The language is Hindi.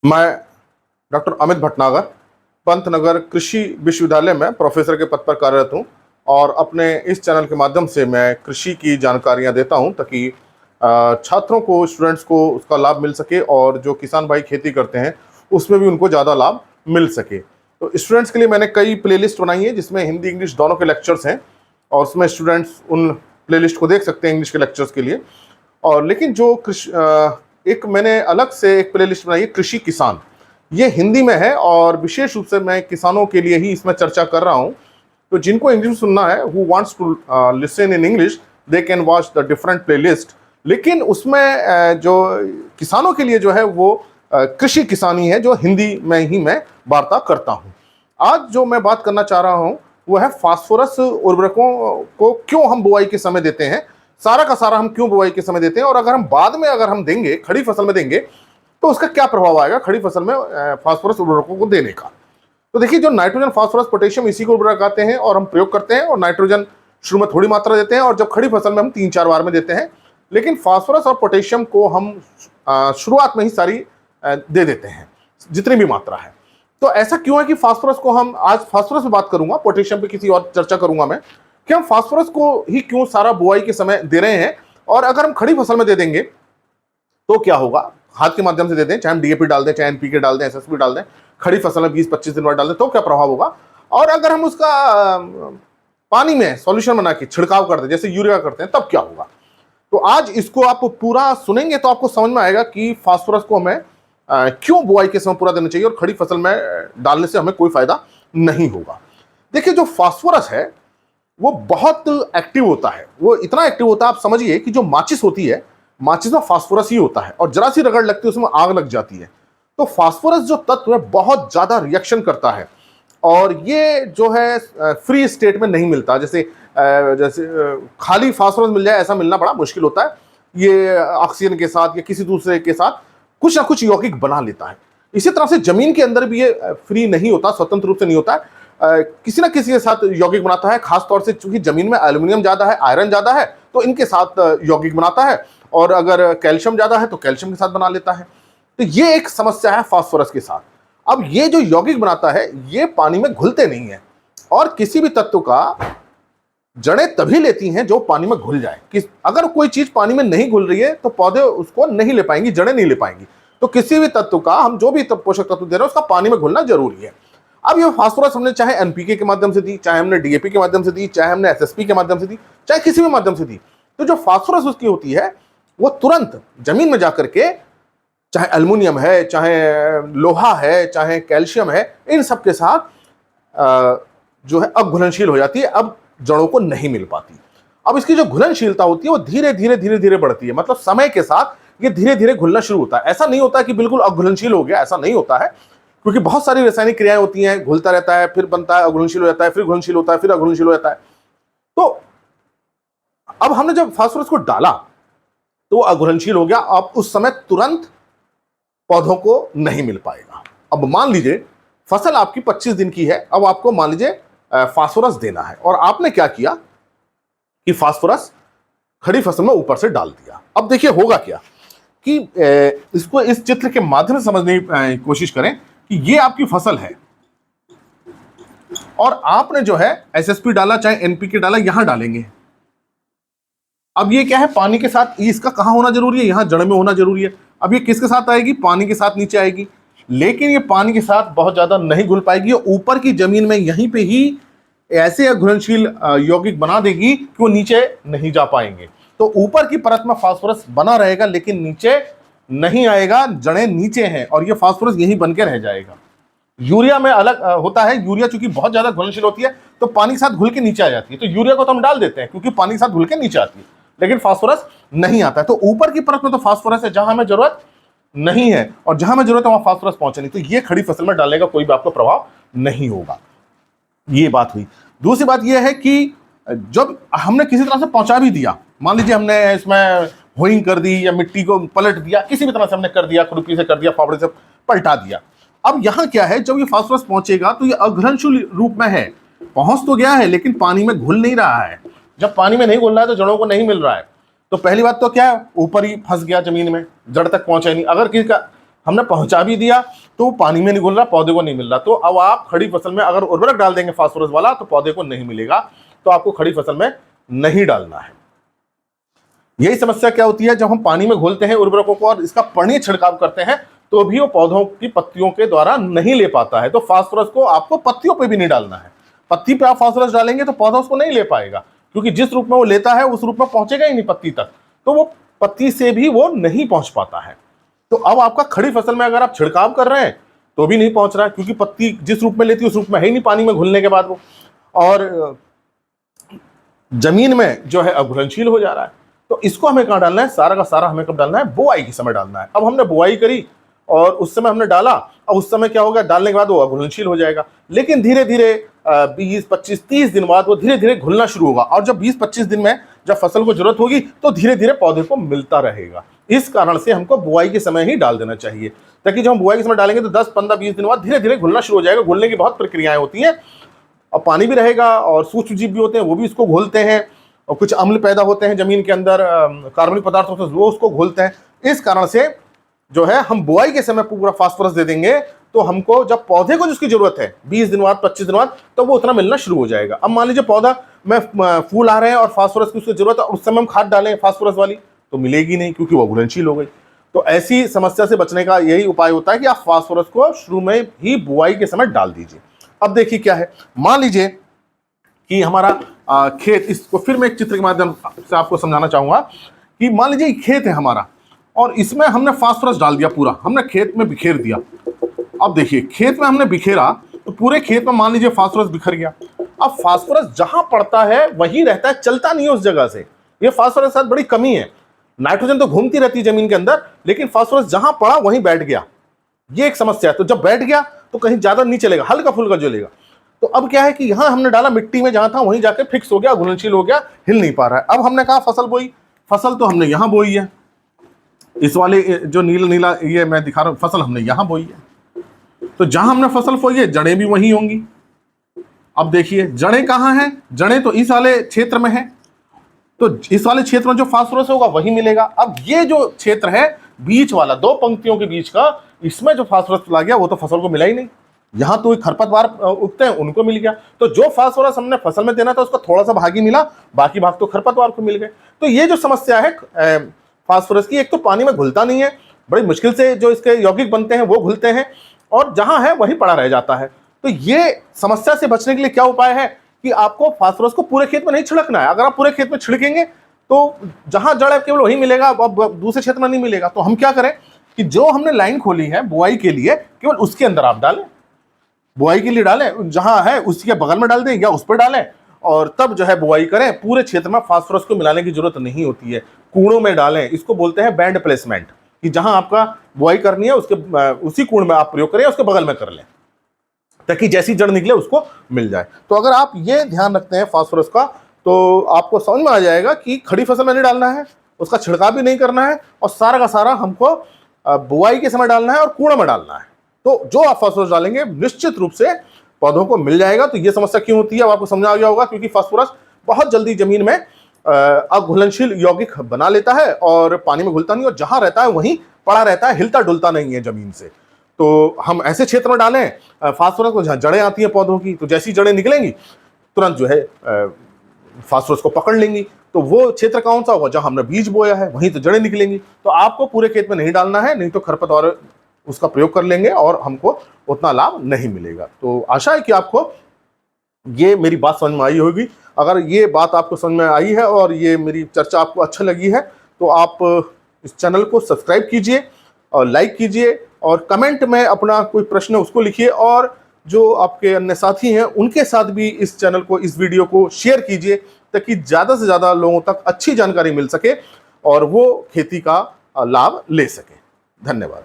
मैं डॉक्टर अमित भटनागर पंतनगर कृषि विश्वविद्यालय में प्रोफेसर के पद पर कार्यरत हूँ और अपने इस चैनल के माध्यम से मैं कृषि की जानकारियाँ देता हूँ ताकि छात्रों को, स्टूडेंट्स को उसका लाभ मिल सके और जो किसान भाई खेती करते हैं उसमें भी उनको ज़्यादा लाभ मिल सके। तो स्टूडेंट्स के लिए मैंने कई प्लेलिस्ट बनाई है जिसमें हिंदी इंग्लिश दोनों के लेक्चर्स हैं और उसमें स्टूडेंट्स उन प्लेलिस्ट को देख सकते हैं इंग्लिश के लेक्चर्स के लिए। और लेकिन जो एक मैंने अलग से एक प्लेलिस्ट बनाई है कृषि किसान, ये हिंदी में है और विशेष रूप से मैं किसानों के लिए ही इसमें चर्चा कर रहा हूँ। तो जिनको इंग्लिश सुनना है, who wants to listen in English, they can watch the different playlist. लेकिन उसमें जो किसानों के लिए जो है वो कृषि किसानी है जो हिंदी में ही मैं वार्ता करता हूँ। आज जो मैं बात करना चाह रहा हूँ वो है फास्फोरस उर्वरकों को क्यों हम बुआई के समय देते हैं, सारा का सारा हम क्यों बुआई के समय देते हैं और अगर हम बाद में अगर हम देंगे, खड़ी फसल में देंगे तो उसका क्या प्रभाव आएगा खड़ी फसल में फास्फोरस उर्वरकों को देने का। तो देखिए, जो नाइट्रोजन, फास्फोरस, पोटेशियम इसी को उर्वरक आते हैं और हम प्रयोग करते हैं और नाइट्रोजन शुरू में थोड़ी मात्रा देते हैं और जब खड़ी फसल में हम 3-4 बार में देते हैं। लेकिन फास्फोरस और पोटेशियम को हम शुरुआत में ही सारी दे देते हैं, जितनी भी मात्रा है। तो ऐसा क्यों है कि फास्फोरस को हम, आज फास्फोरस पे बात करूंगा, पोटेशियम पे किसी और चर्चा करूंगा मैं, कि हम फास्फोरस को ही क्यों सारा बुआई के समय दे रहे हैं और अगर हम खड़ी फसल में दे देंगे तो क्या होगा। हाथ के माध्यम से दे दें, चाहे हम डीएपी डाल दें, चाहे एनपीके डाल दें, एसएसपी डाल दें, खड़ी फसल में 20-25 दिन बाद डाल दें तो क्या प्रभाव होगा। और अगर हम उसका पानी में सॉल्यूशन बना के छिड़काव कर दें जैसे यूरिया करते हैं तब क्या होगा। तो आज इसको आप पूरा सुनेंगे तो आपको समझ में आएगा कि फास्फोरस को हमें क्यों बुआई के समय पूरा देना चाहिए और खड़ी फसल में डालने से हमें कोई फायदा नहीं होगा। देखिए, जो फास्फोरस है वो बहुत एक्टिव होता है, वो इतना एक्टिव होता है, आप समझिए कि जो माचिस होती है, माचिस में फास्फोरस ही होता है और जरा सी रगड़ लगती है उसमें आग लग जाती है। तो फास्फोरस जो तत्व है बहुत ज्यादा रिएक्शन करता है और ये जो है फ्री स्टेट में नहीं मिलता। जैसे खाली फास्फोरस मिल जाए ऐसा मिलना बड़ा मुश्किल होता है। ये ऑक्सीजन के साथ या किसी दूसरे के साथ कुछ ना कुछ यौगिक बना लेता है। इसी तरह से जमीन के अंदर भी ये फ्री नहीं होता, स्वतंत्र रूप से नहीं होता है, किसी ना किसी के साथ यौगिक बनाता है। खासतौर से चूंकि जमीन में एल्यूमिनियम ज्यादा है, आयरन ज्यादा है, तो इनके साथ यौगिक बनाता है और अगर कैल्शियम ज्यादा है तो कैल्शियम के साथ बना लेता है। तो ये एक समस्या है फास्फोरस के साथ। अब ये जो यौगिक बनाता है ये पानी में घुलते नहीं है और किसी भी तत्व का जड़ें तभी लेती हैं जो पानी में घुल जाए। कि अगर कोई चीज पानी में नहीं घुल रही है तो पौधे उसको नहीं ले पाएंगी, जड़ें नहीं ले पाएंगी। तो किसी भी तत्व का, हम जो भी पोषक तत्व दे रहे हैं उसका पानी में घुलना जरूरी है। अब ये फास्फोरस हमने चाहे एनपीके के माध्यम से दी, चाहे हमने डीएपी के माध्यम से दी, चाहे हमने एसएसपी के माध्यम से दी, चाहे किसी भी माध्यम से दी, तो जो फास्फोरस उसकी होती है वो तुरंत जमीन में जाकर के, चाहे एल्युमिनियम है, चाहे लोहा है, चाहे कैल्शियम है, इन सब के साथ जो है अब घुलनशील हो जाती है, अब जड़ों को नहीं मिल पाती। अब इसकी जो घुलनशीलता होती है वो धीरे धीरे धीरे धीरे बढ़ती है, मतलब समय के साथ ये धीरे धीरे घुलना शुरू होता है। ऐसा नहीं होता कि बिल्कुल अघुलनशील हो गया, ऐसा नहीं होता है, क्योंकि बहुत सारी रासायनिक क्रियाएं होती हैं, घुलता रहता है, फिर बनता है, अघुलनशील हो जाता है, फिर घुलनशील होता है, फिर अघुलनशील हो जाता है। तो अब हमने जब फास्फोरस को डाला तो वो अघुलनशील हो गया। अब उस समय तुरंत पौधों को नहीं मिल पाएगा। अब मान लीजिए फसल आपकी 25 दिन की है, अब आपको मान लीजिए फास्फोरस देना है और आपने क्या किया कि फास्फोरस खड़ी फसल में ऊपर से डाल दिया। अब देखिए होगा क्या कि इसको इस चित्र के माध्यम से समझने की कोशिश करें कि ये आपकी फसल है और आपने जो है एसएसपी डाला, चाहे एनपीके डाला, यहां डालेंगे। अब ये क्या है, पानी के साथ, इसका कहां होना जरूरी है, यहां जड़ में होना जरूरी है। अब ये किसके साथ आएगी, पानी के साथ नीचे आएगी, लेकिन ये पानी के साथ बहुत ज्यादा नहीं घुल पाएगी। ऊपर की जमीन में यहीं पे ही ऐसे घुलनशील यौगिक बना देगी कि वो नीचे नहीं जा पाएंगे। तो ऊपर की परत में फास्फोरस बना रहेगा लेकिन नीचे नहीं आएगा, जड़ें नीचे हैं और ये फास्फोरस यहीं बनकर रह जाएगा। यूरिया में अलग होता है, यूरिया चूंकि बहुत ज्यादा घुलनशील होती है तो पानी के साथ घुल के नीचे आ जाती है, तो यूरिया को तो हम डाल देते हैं क्योंकि पानी के साथ घुल के नीचे आती है, लेकिन फास्फोरस नहीं आता है। तो ऊपर की परत में तो फास्फोरस है जहां हमें जरूरत नहीं है और जहां हमें जरूरत है वहां फास्फोरस पहुंचे नहीं, तो ये खड़ी फसल में डालने का कोई भी आपको प्रभाव नहीं होगा। ये बात हुई। दूसरी बात यह है कि जब हमने किसी तरह से पहुंचा भी दिया, मान लीजिए हमने इसमें होइंग कर दी या मिट्टी को पलट दिया, किसी भी तरह से हमने कर दिया, खुरपी से कर दिया, फावड़े से पलटा दिया। अब यहां क्या है, जब ये फास्फोरस पहुंचेगा तो ये अघुलनशील रूप में है, पहुंच तो गया है लेकिन पानी में घुल नहीं रहा है। जब पानी में नहीं घुल रहा है तो जड़ों को नहीं मिल रहा है। तो पहली बात तो क्या है, ऊपर ही फंस गया जमीन में, जड़ तक पहुंचा नहीं। अगर किसी का हमने पहुंचा भी दिया तो वो पानी में नहीं घुल रहा, पौधे को नहीं मिल रहा। तो अब आप खड़ी फसल में अगर उर्वरक डाल देंगे फास्फोरस वाला तो पौधे को नहीं मिलेगा, तो आपको खड़ी फसल में नहीं डालना है। यही समस्या क्या होती है, जब हम पानी में घोलते हैं उर्वरकों को और इसका पानी छिड़काव करते हैं तो भी वो पौधों की पत्तियों के द्वारा नहीं ले पाता है। तो फास्फोरस को आपको पत्तियों पे भी नहीं डालना है। पत्ती पे आप फास्फोरस डालेंगे तो पौधा उसको नहीं ले पाएगा, क्योंकि जिस रूप में वो लेता है उस रूप में पहुंचेगा ही नहीं पत्ती तक, तो वो पत्ती से भी वो नहीं पहुंच पाता है। तो अब आपका खड़ी फसल में अगर आप छिड़काव कर रहे हैं तो भी नहीं पहुंच रहा है, क्योंकि पत्ती जिस रूप में लेती है उस रूप में है ही नहीं पानी में घुलने के बाद वो, और जमीन में जो है अघुलनशील हो जा रहा है। तो इसको हमें कहाँ डालना है, सारा का सारा हमें कब डालना है, बुआई के समय डालना है। अब हमने बुआई करी और उस समय हमने डाला, अब उस समय क्या होगा, डालने के बाद वो अघुलनशील हो जाएगा, लेकिन धीरे धीरे 20, 25, 30 दिन बाद वो धीरे धीरे घुलना शुरू होगा, और जब 20-25 दिन में जब फसल को जरूरत होगी तो धीरे धीरे पौधे को मिलता रहेगा। इस कारण से हमको बुआई के समय ही डाल देना चाहिए, ताकि जब हम बुआई के समय डालेंगे तो 10, 15, 20 दिन बाद धीरे धीरे घुलना शुरू हो जाएगा। घुलने की बहुत प्रक्रियाएं होती हैं, और पानी भी रहेगा और सूक्ष्म जीव भी होते हैं, वो भी इसको घोलते हैं, और कुछ अम्ल पैदा होते हैं जमीन के अंदर कार्बनिक पदार्थों से, वो उसको घोलते हैं। इस कारण से जो है हम बुआई के समय पूरा फास्फोरस दे देंगे तो हमको जब पौधे को जिसकी जरूरत है 20 दिन बाद, 25 दिन बाद, तो वो उतना मिलना शुरू हो जाएगा। अब मान लीजिए पौधा में फूल आ रहे हैं और फास्फोरस की उसकी जरूरत है, उस समय हम खाद डालें फास्फोरस वाली तो मिलेगी नहीं, क्योंकि वो घुलनशील हो गई। तो ऐसी समस्या से बचने का यही उपाय होता है कि आप फास्फोरस को शुरू में ही बुआई के समय डाल दीजिए। अब देखिए क्या है, मान लीजिए कि हमारा खेत, इसको फिर मैं एक चित्र के माध्यम से आपको समझाना चाहूंगा कि मान लीजिए खेत है हमारा और इसमें हमने फास्फोरस डाल दिया, पूरा हमने खेत में बिखेर दिया। अब देखिए खेत में हमने बिखेरा तो पूरे खेत में मान लीजिए फास्फोरस बिखर गया। अब फास्फोरस जहां पड़ता है वहीं रहता है, चलता नहीं है उस जगह से। ये फास्फोरस के साथ बड़ी कमी है, नाइट्रोजन तो घूमती रहती है जमीन के अंदर, लेकिन फास्फोरस जहां पड़ा वहीं बैठ गया, ये एक समस्या है। तो जब बैठ गया तो कहीं ज्यादा नहीं चलेगा, हल्का फुल्का चलेगा। तो अब क्या है कि यहां हमने डाला, मिट्टी में जहां था वहीं जाके फिक्स हो गया, घुलनशील हो गया, हिल नहीं पा रहा है। अब हमने कहा फसल बोई, फसल तो हमने यहां बोई है, इस वाले जो नीला नीला ये मैं दिखा रहा हूं, फसल हमने यहां बोई है। तो जहां हमने फसल बोई है जड़ें भी वहीं होंगी। अब देखिए जड़ें कहां हैं, जड़ें तो इस वाले क्षेत्र में है, तो इस वाले क्षेत्र में जो फास्फोरस होगा वही मिलेगा। अब ये जो क्षेत्र है बीच वाला, दो पंक्तियों के बीच का, इसमें जो फास्फोरस चला गया वो तो फसल को मिला ही नहीं। यहां तो खरपतवार उगते हैं उनको मिल गया, तो जो फास्फोरस हमने फसल में देना था उसका थोड़ा सा भाग ही मिला, बाकी भाग तो खरपतवार को मिल गए। तो ये जो समस्या है फास्फोरस की, एक तो पानी में घुलता नहीं है, बड़ी मुश्किल से जो इसके यौगिक बनते हैं वो घुलते हैं, और जहां है वहीं पड़ा रह जाता है। तो ये समस्या से बचने के लिए क्या उपाय है कि आपको फास्फोरस को पूरे खेत में नहीं छिड़कना है। अगर आप पूरे खेत में छिड़केंगे तो जहां जड़ है केवल वही मिलेगा, अब दूसरे क्षेत्र में नहीं मिलेगा। तो हम क्या करें कि जो हमने लाइन खोली है बुआई के लिए, केवल उसके अंदर आप डालें, बुआई के लिए डालें, जहां है उसी के बगल में डाल दें या उस पर डालें, और तब जो है बुआई करें। पूरे क्षेत्र में फास्फोरस को मिलाने की जरूरत नहीं होती है, कूड़ों में डालें। इसको बोलते हैं बैंड प्लेसमेंट, कि जहां आपका बुआई करनी है उसके उसी कूड़ में आप प्रयोग करें, उसके बगल में कर लें, ताकि जैसी जड़ निकले उसको मिल जाए। तो अगर आप ये ध्यान रखते हैं फास्फोरस का, तो आपको समझ में आ जाएगा कि खड़ी फसल में नहीं डालना है, उसका छिड़काव भी नहीं करना है, और सारा का सारा हमको बुआई के समय डालना है और कूड़ा में डालना है। तो जो आप फास्फोरस डालेंगे निश्चित रूप से पौधों को मिल जाएगा। तो ये समस्या क्यों होती है अब आपको समझ आ गया होगा, क्योंकि फास्फोरस बहुत जल्दी जमीन में अघुलनशील यौगिक बना लेता है और पानी में घुलता नहीं, और जहां रहता है वहीं पड़ा रहता है, हिलता डुलता नहीं है जमीन से। तो हम ऐसे क्षेत्र में डालें फास्फोरस को जहां जड़ें आती हैं पौधों की, तो जैसी जड़ें निकलेंगी तुरंत जो है फास्फोरस को पकड़ लेंगी। तो वो क्षेत्र कौन सा होगा, जहां हमने बीज बोया है वहीं तो जड़ें निकलेंगी। तो आपको पूरे खेत में नहीं डालना है, नहीं तो खरपतवार उसका प्रयोग कर लेंगे और हमको उतना लाभ नहीं मिलेगा। तो आशा है कि आपको ये मेरी बात समझ में आई होगी। अगर ये बात आपको समझ में आई है और ये मेरी चर्चा आपको अच्छा लगी है, तो आप इस चैनल को सब्सक्राइब कीजिए और लाइक कीजिए, और कमेंट में अपना कोई प्रश्न है उसको लिखिए, और जो आपके अन्य साथी हैं उनके साथ भी इस चैनल को, इस वीडियो को शेयर कीजिए, ताकि ज़्यादा से ज़्यादा लोगों तक अच्छी जानकारी मिल सके और वो खेती का लाभ ले सके। धन्यवाद।